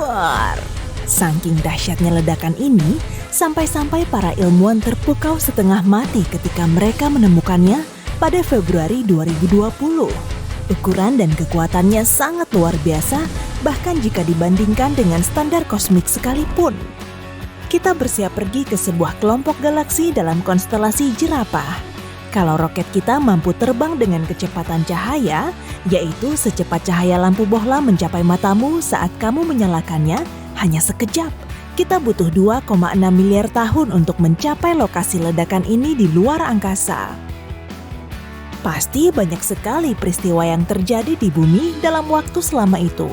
Duar! Saking dahsyatnya ledakan ini, sampai-sampai para ilmuwan terpukau setengah mati ketika mereka menemukannya pada Februari 2020. Ukuran dan kekuatannya sangat luar biasa, bahkan jika dibandingkan dengan standar kosmik sekalipun. Kita bersiap pergi ke sebuah kelompok galaksi dalam konstelasi jerapah. Kalau roket kita mampu terbang dengan kecepatan cahaya, yaitu secepat cahaya lampu bohlam mencapai matamu saat kamu menyalakannya, hanya sekejap. Kita butuh 2,6 miliar tahun untuk mencapai lokasi ledakan ini di luar angkasa. Pasti banyak sekali peristiwa yang terjadi di bumi dalam waktu selama itu.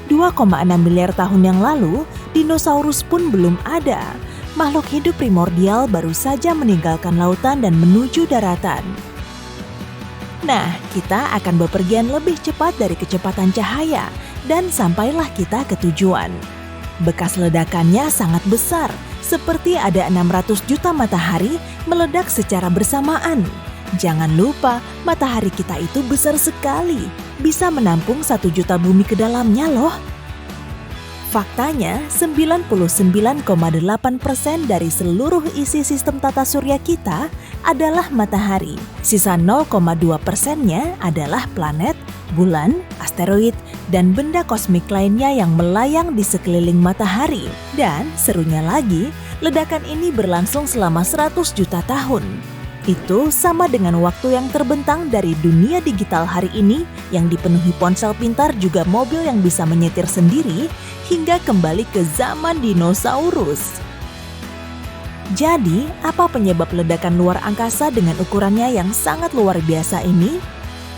2,6 miliar tahun yang lalu, dinosaurus pun belum ada. Makhluk hidup primordial baru saja meninggalkan lautan dan menuju daratan. Nah, kita akan bepergian lebih cepat dari kecepatan cahaya dan sampailah kita ke tujuan. Bekas ledakannya sangat besar, seperti ada 600 juta matahari meledak secara bersamaan. Jangan lupa, matahari kita itu besar sekali, bisa menampung 1 juta bumi ke dalamnya loh. Faktanya, 99,8% dari seluruh isi sistem tata surya kita adalah matahari. Sisa 0,2%-nya adalah planet, bulan, asteroid, dan benda kosmik lainnya yang melayang di sekeliling matahari. Dan serunya lagi, ledakan ini berlangsung selama 100 juta tahun. Itu sama dengan waktu yang terbentang dari dunia digital hari ini yang dipenuhi ponsel pintar juga mobil yang bisa menyetir sendiri hingga kembali ke zaman dinosaurus. Jadi, apa penyebab ledakan luar angkasa dengan ukurannya yang sangat luar biasa ini?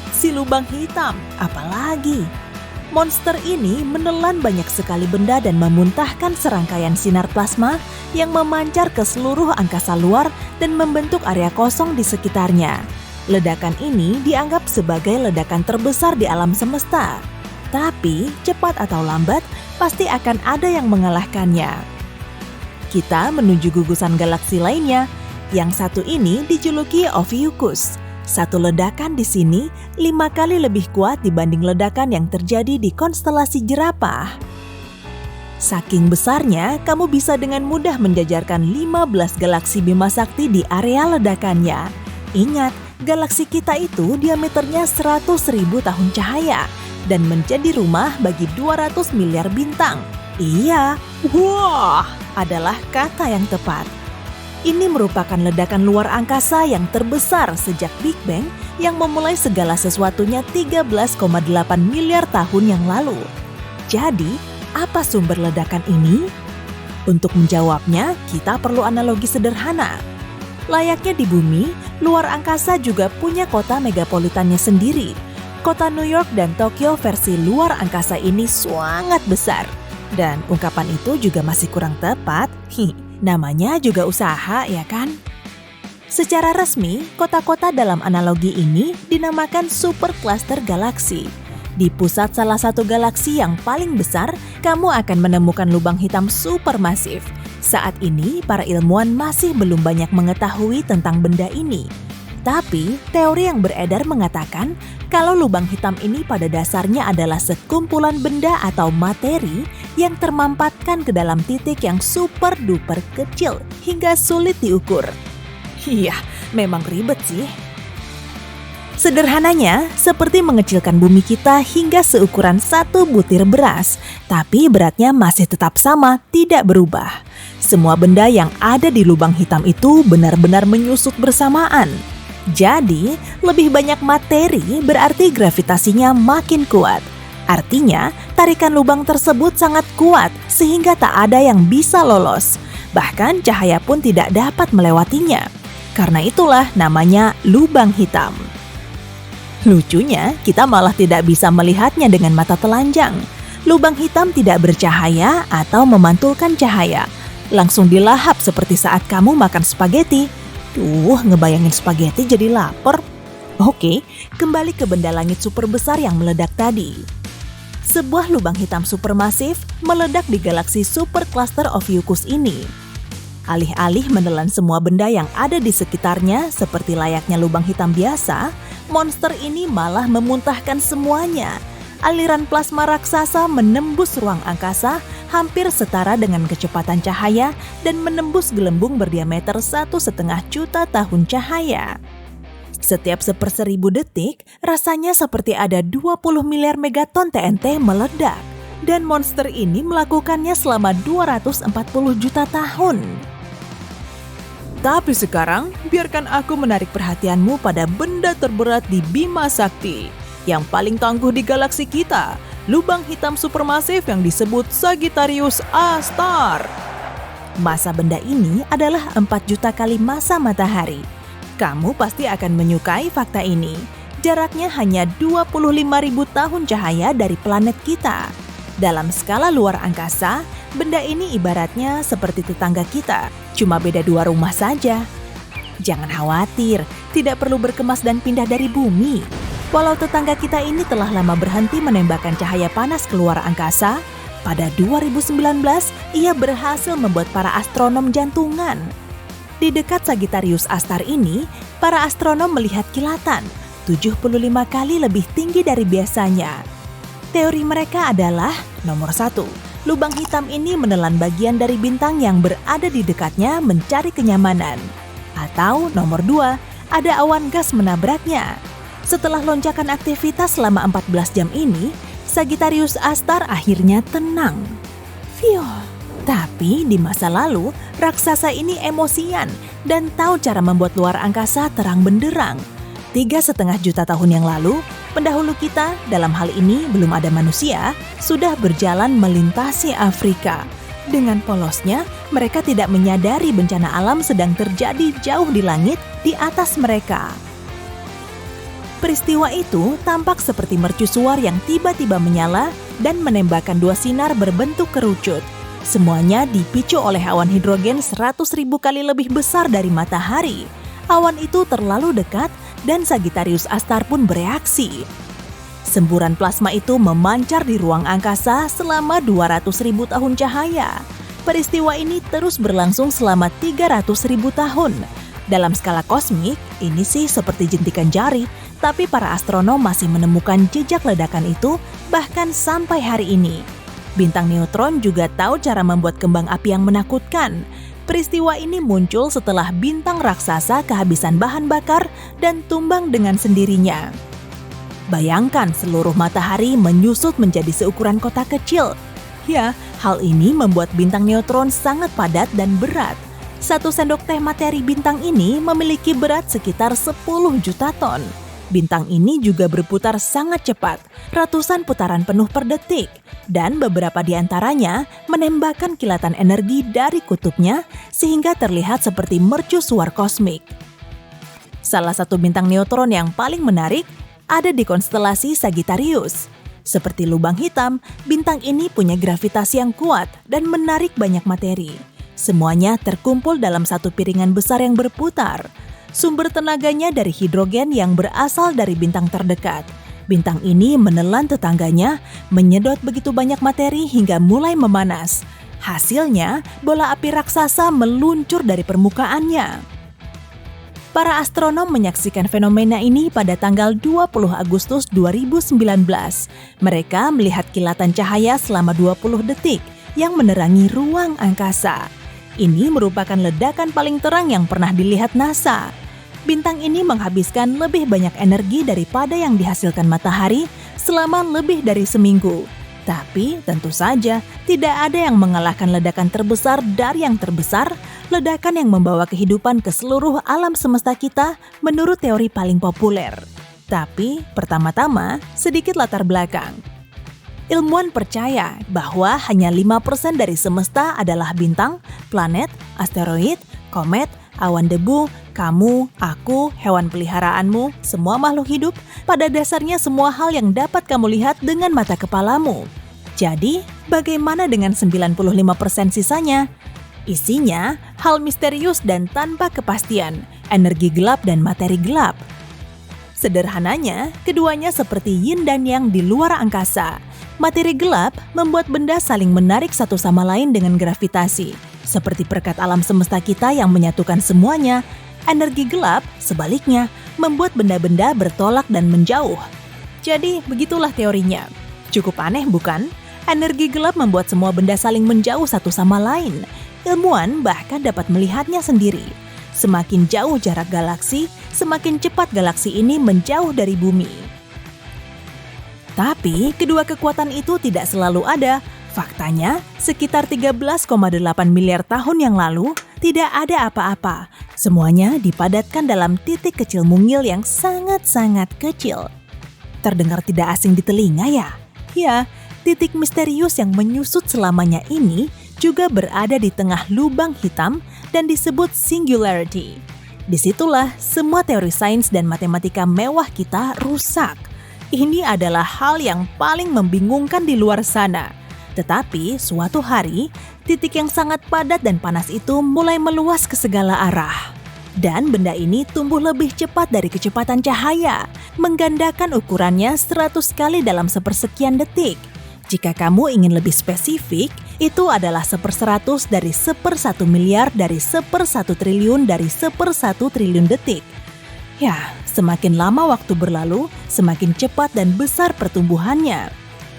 Si lubang hitam, apalagi? Monster ini menelan banyak sekali benda dan memuntahkan serangkaian sinar plasma yang memancar ke seluruh angkasa luar dan membentuk area kosong di sekitarnya. Ledakan ini dianggap sebagai ledakan terbesar di alam semesta. Tapi, cepat atau lambat, pasti akan ada yang mengalahkannya. Kita menuju gugusan galaksi lainnya. Yang satu ini dijuluki Ophiuchus. Satu ledakan di sini 5 kali lebih kuat dibanding ledakan yang terjadi di konstelasi jerapah. Saking besarnya, kamu bisa dengan mudah menjajarkan 15 galaksi Bima Sakti di area ledakannya. Ingat, galaksi kita itu diameternya 100.000 tahun cahaya dan menjadi rumah bagi 200 miliar bintang. Iya, wah, adalah kata yang tepat. Ini merupakan ledakan luar angkasa yang terbesar sejak Big Bang yang memulai segala sesuatunya 13,8 miliar tahun yang lalu. Jadi, apa sumber ledakan ini? Untuk menjawabnya, kita perlu analogi sederhana. Layaknya di bumi, luar angkasa juga punya kota megapolitannya sendiri. Kota New York dan Tokyo versi luar angkasa ini sangat besar. Dan ungkapan itu juga masih kurang tepat. Namanya juga usaha, ya kan? Secara resmi, kota-kota dalam analogi ini dinamakan supercluster galaksi. Di pusat salah satu galaksi yang paling besar, kamu akan menemukan lubang hitam supermasif. Saat ini, para ilmuwan masih belum banyak mengetahui tentang benda ini. Tapi, teori yang beredar mengatakan kalau lubang hitam ini pada dasarnya adalah sekumpulan benda atau materi yang termampatkan ke dalam titik yang super duper kecil hingga sulit diukur. Iya, memang ribet sih. Sederhananya, seperti mengecilkan bumi kita hingga seukuran 1 butir beras, tapi beratnya masih tetap sama, tidak berubah. Semua benda yang ada di lubang hitam itu benar-benar menyusut bersamaan. Jadi, lebih banyak materi berarti gravitasinya makin kuat. Artinya, tarikan lubang tersebut sangat kuat sehingga tak ada yang bisa lolos. Bahkan cahaya pun tidak dapat melewatinya. Karena itulah namanya lubang hitam. Lucunya, kita malah tidak bisa melihatnya dengan mata telanjang. Lubang hitam tidak bercahaya atau memantulkan cahaya. Langsung dilahap seperti saat kamu makan spaghetti. Ngebayangin spaghetti jadi lapar. Oke, kembali ke benda langit super besar yang meledak tadi. Sebuah lubang hitam supermasif meledak di galaksi supercluster Ophiuchus ini. Alih-alih menelan semua benda yang ada di sekitarnya seperti layaknya lubang hitam biasa, monster ini malah memuntahkan semuanya. Aliran plasma raksasa menembus ruang angkasa, hampir setara dengan kecepatan cahaya dan menembus gelembung berdiameter 1,5 juta tahun cahaya. Setiap 1/1000 detik, rasanya seperti ada 20 miliar megaton TNT meledak. Dan monster ini melakukannya selama 240 juta tahun. Tapi sekarang, biarkan aku menarik perhatianmu pada benda terberat di Bima Sakti, yang paling tangguh di galaksi kita, lubang hitam supermasif yang disebut Sagittarius A*. Massa benda ini adalah 4 juta kali massa matahari. Kamu pasti akan menyukai fakta ini. Jaraknya hanya 25.000 tahun cahaya dari planet kita. Dalam skala luar angkasa, benda ini ibaratnya seperti tetangga kita, cuma beda 2 rumah saja. Jangan khawatir, tidak perlu berkemas dan pindah dari bumi. Walau tetangga kita ini telah lama berhenti menembakkan cahaya panas keluar angkasa, pada 2019 ia berhasil membuat para astronom jantungan. Di dekat Sagittarius A* ini, para astronom melihat kilatan 75 kali lebih tinggi dari biasanya. Teori mereka adalah, nomor 1, lubang hitam ini menelan bagian dari bintang yang berada di dekatnya mencari kenyamanan. Atau nomor 2, ada awan gas menabraknya. Setelah lonjakan aktivitas selama 14 jam ini, Sagittarius A* akhirnya tenang. Tapi di masa lalu, raksasa ini emosian dan tahu cara membuat luar angkasa terang benderang. 3,5 juta tahun yang lalu, pendahulu kita, dalam hal ini belum ada manusia, sudah berjalan melintasi Afrika. Dengan polosnya, mereka tidak menyadari bencana alam sedang terjadi jauh di langit di atas mereka. Peristiwa itu tampak seperti mercusuar yang tiba-tiba menyala dan menembakkan 2 sinar berbentuk kerucut. Semuanya dipicu oleh awan hidrogen 100.000 kali lebih besar dari matahari. Awan itu terlalu dekat dan Sagittarius A* pun bereaksi. Semburan plasma itu memancar di ruang angkasa selama 200.000 tahun cahaya. Peristiwa ini terus berlangsung selama 300.000 tahun. Dalam skala kosmik, ini sih seperti jentikan jari, tapi para astronom masih menemukan jejak ledakan itu bahkan sampai hari ini. Bintang neutron juga tahu cara membuat kembang api yang menakutkan. Peristiwa ini muncul setelah bintang raksasa kehabisan bahan bakar dan tumbang dengan sendirinya. Bayangkan seluruh matahari menyusut menjadi seukuran kota kecil. Ya, hal ini membuat bintang neutron sangat padat dan berat. 1 sendok teh materi bintang ini memiliki berat sekitar 10 juta ton. Bintang ini juga berputar sangat cepat, ratusan putaran penuh per detik, dan beberapa di antaranya menembakkan kilatan energi dari kutubnya sehingga terlihat seperti mercusuar kosmik. Salah satu bintang neutron yang paling menarik ada di konstelasi Sagittarius. Seperti lubang hitam, bintang ini punya gravitasi yang kuat dan menarik banyak materi. Semuanya terkumpul dalam satu piringan besar yang berputar. Sumber tenaganya dari hidrogen yang berasal dari bintang terdekat. Bintang ini menelan tetangganya, menyedot begitu banyak materi hingga mulai memanas. Hasilnya, bola api raksasa meluncur dari permukaannya. Para astronom menyaksikan fenomena ini pada tanggal 20 Agustus 2019. Mereka melihat kilatan cahaya selama 20 detik yang menerangi ruang angkasa. Ini merupakan ledakan paling terang yang pernah dilihat NASA. Bintang ini menghabiskan lebih banyak energi daripada yang dihasilkan matahari selama lebih dari seminggu. Tapi tentu saja tidak ada yang mengalahkan ledakan terbesar dari yang terbesar, ledakan yang membawa kehidupan ke seluruh alam semesta kita menurut teori paling populer. Tapi pertama-tama sedikit latar belakang. Ilmuwan percaya bahwa hanya 5% dari semesta adalah bintang, planet, asteroid, komet, awan debu, kamu, aku, hewan peliharaanmu, semua makhluk hidup, pada dasarnya semua hal yang dapat kamu lihat dengan mata kepalamu. Jadi, bagaimana dengan 95% sisanya? Isinya, hal misterius dan tanpa kepastian, energi gelap dan materi gelap. Sederhananya, keduanya seperti yin dan yang di luar angkasa. Materi gelap membuat benda saling menarik satu sama lain dengan gravitasi. Seperti perekat alam semesta kita yang menyatukan semuanya, energi gelap, sebaliknya, membuat benda-benda bertolak dan menjauh. Jadi, begitulah teorinya. Cukup aneh, bukan? Energi gelap membuat semua benda saling menjauh satu sama lain. Ilmuwan bahkan dapat melihatnya sendiri. Semakin jauh jarak galaksi, semakin cepat galaksi ini menjauh dari bumi. Tapi, kedua kekuatan itu tidak selalu ada. Faktanya, sekitar 13,8 miliar tahun yang lalu, tidak ada apa-apa. Semuanya dipadatkan dalam titik kecil mungil yang sangat-sangat kecil. Terdengar tidak asing di telinga ya? Ya, titik misterius yang menyusut selamanya ini juga berada di tengah lubang hitam dan disebut singularity. Disitulah semua teori sains dan matematika mewah kita rusak. Ini adalah hal yang paling membingungkan di luar sana. Tetapi suatu hari, titik yang sangat padat dan panas itu mulai meluas ke segala arah. Dan benda ini tumbuh lebih cepat dari kecepatan cahaya, menggandakan ukurannya 100 kali dalam sepersekian detik. Jika kamu ingin lebih spesifik, itu adalah 1/100 dari 1/1 miliar dari 1/1 triliun dari 1/1 triliun detik. Ya, semakin lama waktu berlalu, semakin cepat dan besar pertumbuhannya.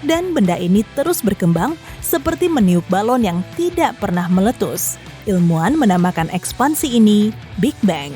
Dan benda ini terus berkembang seperti meniup balon yang tidak pernah meletus. Ilmuwan menamakan ekspansi ini Big Bang.